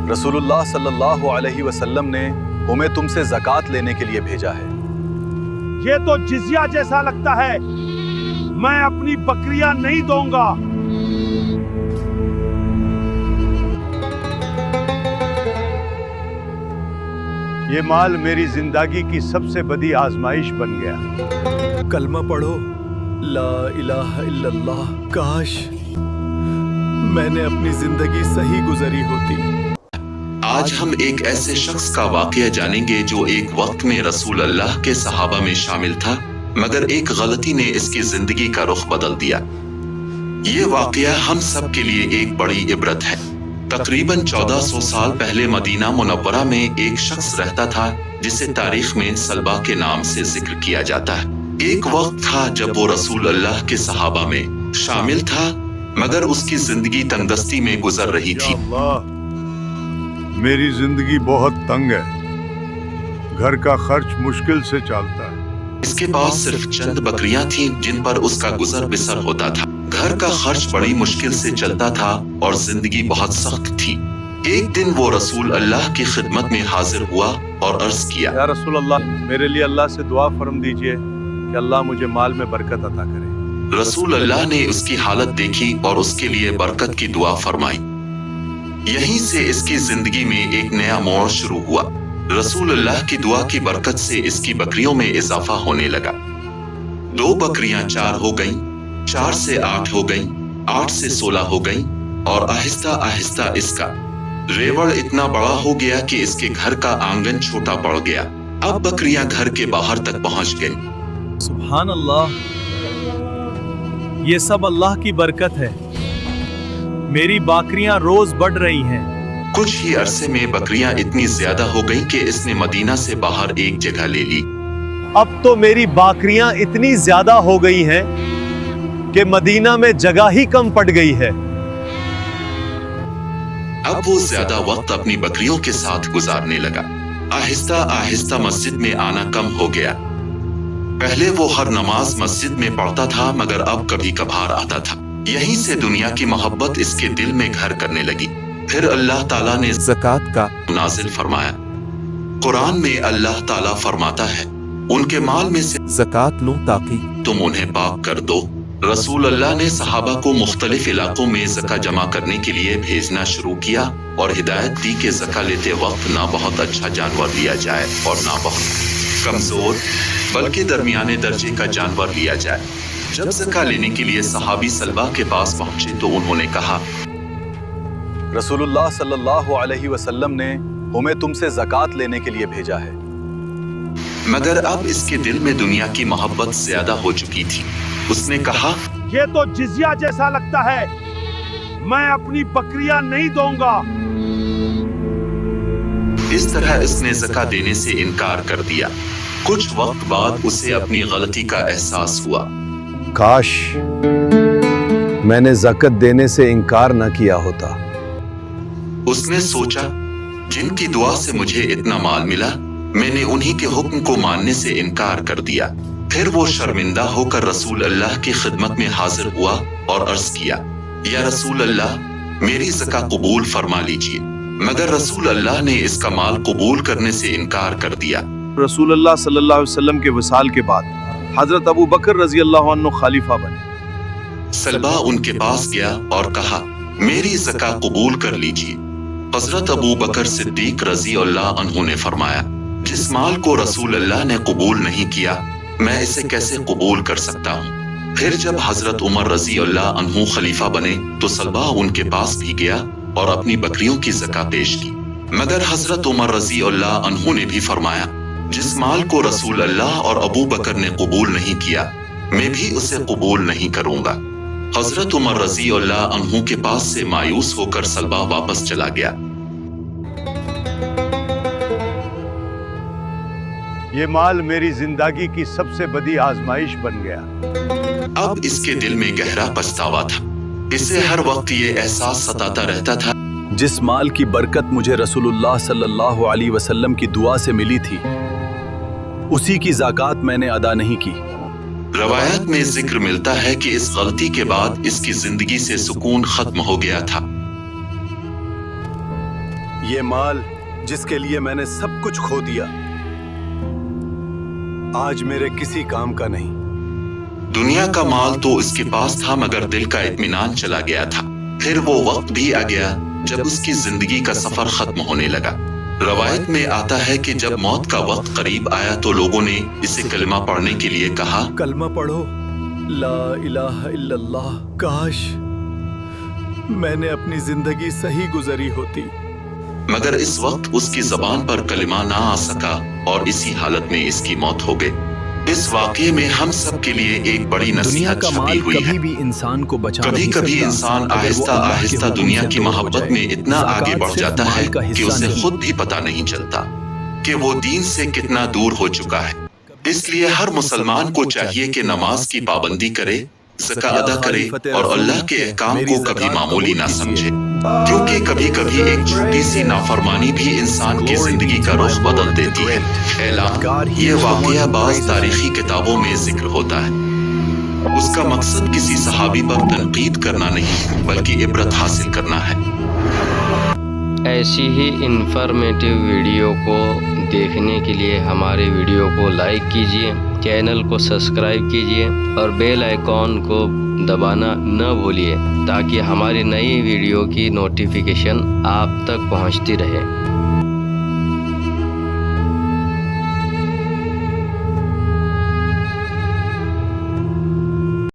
रसूलुल्लाह सल्लल्लाहु अलैहि वसल्लम ने हमें तुमसे ज़कात लेने के लिए भेजा है। ये तो जिजिया जैसा लगता है, मैं अपनी बकरियां नहीं दूंगा। ये माल मेरी जिंदगी की सबसे बड़ी आजमाइश बन गया। कलमा पढ़ो, ला इलाहा इल्लल्लाह। काश मैंने अपनी जिंदगी सही गुजरी होती। आज हम एक ऐसे शख्स का वाकया जानेंगे जो एक वक्त में रसूल अल्लाह के सहाबा में शामिल था, मगर एक गलती ने इसकी जिंदगी का रुख बदल दिया। ये वाकया हम सब के लिए एक बड़ी इबरत है। तकरीबन 1400 साल पहले मदीना मुनव्वरा में एक शख्स रहता था जिसे तारीख में सलबा के नाम से जिक्र किया जाता है। एक वक्त था जब वो रसूल अल्लाह के सहाबा में शामिल था, मगर उसकी जिंदगी तंगदस्ती में गुजर रही थी। अल्लाह, मेरी जिंदगी बहुत तंग है, घर का खर्च मुश्किल से चलता है। इसके पास सिर्फ चंद बकरियां थीं जिन पर उसका गुजर बसर होता था। घर का खर्च बड़ी मुश्किल से चलता था और जिंदगी बहुत सख्त थी। एक दिन वो रसूल अल्लाह की खिदमत में हाजिर हुआ और अर्ज किया, या रसूल अल्लाह, मेरे लिए अल्लाह से दुआ फरम दीजिए कि अल्लाह मुझे माल में बरकत अता करे। रसूल अल्लाह ने उसकी हालत देखी और उसके लिए बरकत की दुआ फरमाई। यहीं से इसकी जिंदगी में एक नया मोड़ शुरू हुआ। रसूल अल्लाह की दुआ की बरकत से इसकी बकरियों में इजाफा होने लगा। 2 बकरियां 4 हो गईं, 4 से 8 हो गईं, 8 से 16 हो गईं, और आहिस्ता आहिस्ता इसका रेवड़ इतना बड़ा हो गया कि इसके घर का आंगन छोटा पड़ गया। अब बकरियां घर के बाहर तक पहुंच गईं। सुभान अल्लाह, ये सब अल्लाह की बरकत है। मेरी बकरियां रोज बढ़ रही हैं। कुछ ही अरसे में बकरियां इतनी ज्यादा हो गईं कि इसने मदीना से बाहर एक जगह ले ली। अब तो मेरी बकरियां इतनी ज्यादा हो गई हैं कि मदीना में जगह ही कम पड़ गई है। अब वो ज्यादा वक्त अपनी बकरियों के साथ गुजारने लगा। आहिस्ता आहिस्ता मस्जिद में आना कम हो गया। पहले वो हर नमाज मस्जिद में पढ़ता था, मगर अब कभी कभार आता था। यहीं से दुनिया की मोहब्बत इसके दिल में घर करने लगी। फिर अल्लाह ताला ने ज़कात का नाजिल फरमाया। कुरान में अल्लाह ताला फरमाता है, उनके माल में से ज़कात लो ताकि तुम उन्हें पाक कर दो। रसूल अल्लाह ने सहाबा को मुख्तलिफ इलाकों में ज़का जमा करने के लिए भेजना शुरू किया और हिदायत दी कि ज़का लेते वक्त ना बहुत अच्छा जानवर लिया जाए और ना बहुत कमजोर, बल्कि दरमियाने दर्जे का जानवर लिया जाए। जब ज़का लेने के लिए सहाबी सलबा के पास पहुंचे तो उन्होंने कहा, रसूलुल्लाह सल्लल्लाहु अलैहि वसल्लम ने हमें तुमसे ज़कात लेने के लिए भेजा है। मगर अब इसके दिल में दुनिया की मोहब्बत ज्यादा हो चुकी थी। उसने कहा, ये तो जिजिया जैसा लगता है, मैं अपनी बकरियां नहीं दूंगा। इस तरह इसने ज़का देने से इनकार कर दिया। कुछ वक्त बाद उसे अपनी गलती का एहसास हुआ। काश मैंने ज़कात देने से इनकार न किया होता। उसने सोचा, जिनकी दुआ से मुझे इतना माल मिला, मैंने उन्हीं के हुक्म को मानने से इनकार कर दिया। फिर वो शर्मिंदा होकर रसूल अल्लाह की खिदमत में हाजिर हुआ और अर्ज किया, या रसूल अल्लाह, मेरी ज़का कबूल फरमा लीजिए। मगर रसूल अल्लाह ने इसका माल कबूल करने से इनकार कर दिया। रसूल अल्लाह सल्लल्लाहु अलैहि वसल्लम के वसाल के बाद हजरत अबू बकर रजी अल्लाह अन्हु खलीफा बने। सलबा उनके पास गया और कहा, मेरी ज़का कबूल कर लीजिए। हजरत अबू बकर सिद्दीक रजी अल्लाह अन्हु ने फरमाया, जिस माल को रसूल अल्लाह ने कबूल नहीं किया, मैं इसे कैसे कबूल कर सकता हूँ। फिर जब हजरत उमर रजी अल्लाह अन्हु खलीफा बने तो सलबा उनके पास भी गया और अपनी बकरियों की ज़का पेश की। मगर हजरत उमर रजी अल्लाह अन्हु ने भी फरमाया, जिस माल को रसूल अल्लाह और अबू बकर ने कबूल नहीं किया, मैं भी उसे कबूल नहीं करूंगा। हजरत उमर रजी अल्लाह अन्हु के पास से मायूस होकर सलबा वापस चला गया। ये माल मेरी जिंदगी की सबसे बड़ी आजमाइश बन गया। अब इसके दिल में गहरा पछतावा था। इसे हर वक्त ये एहसास सताता रहता था, जिस माल की बरकत मुझे रसूलुल्लाह सल्लल्लाहु अलैहि वसल्लम की दुआ से मिली थी, उसी की ज़कात मैंने अदा नहीं की। रवायत में जिक्र मिलता है कि इस गलती के बाद इसकी जिंदगी से सुकून खत्म हो गया था। ये माल जिसके लिए मैंने सब कुछ खो दिया आज मेरे किसी काम का नहीं। दुनिया का माल तो इसके पास था मगर दिल का इत्मीनान चला गया था। फिर वो वक्त भी आ गया जब उसकी जिंदगी का सफर खत्म होने लगा। रवायत में आता है कि जब मौत का वक्त करीब आया तो लोगों ने इसे कलमा पढ़ने के लिए कहा। कलमा पढ़ो, ला इलाहा इल्लल्लाह। काश मैंने अपनी जिंदगी सही गुजरी होती। मगर इस वक्त उसकी जबान पर कलिमा ना आ सका और इसी हालत में इसकी मौत हो गई। इस वाकये में हम सब के लिए एक बड़ी दुनिया नसीहत का छपी माल हुई है। कभी भी इंसान को बचा कभी नहीं कभी सकता। इंसान अगर वो आहिस्ता अल्लाह के आहिस्ता हुक्म दुनिया से की दूर हो मोहब्बत जाए। में इतना ज़कात आगे बढ़ सिर्फ जाता है माल का कि हिस्सा उसे नहीं। खुद भी पता नहीं चलता कि वो दीन से कितना दूर हो चुका है। इसलिए हर मुसलमान को चाहिए कि नमाज की पाबंदी करे, ज़का अदा करे और अल्लाह के अहकाम को कभी मामूली ना समझे, क्योंकि कभी कभी एक छोटी सी नाफरमानी भी इंसान की जिंदगी का रुख बदल देती है। ऐलान, ये वाकया बाज़ तारीखी किताबों में जिक्र होता है। उसका मकसद किसी सहाबी पर तनकीद करना नहीं बल्कि इबरत हासिल करना है। ऐसी ही इन्फॉर्मेटिव वीडियो को देखने के लिए हमारे वीडियो को लाइक कीजिए, चैनल को सब्सक्राइब कीजिए और बेल आइकॉन को दबाना न भूलिए ताकि हमारी नई वीडियो की नोटिफिकेशन आप तक पहुंचती रहे।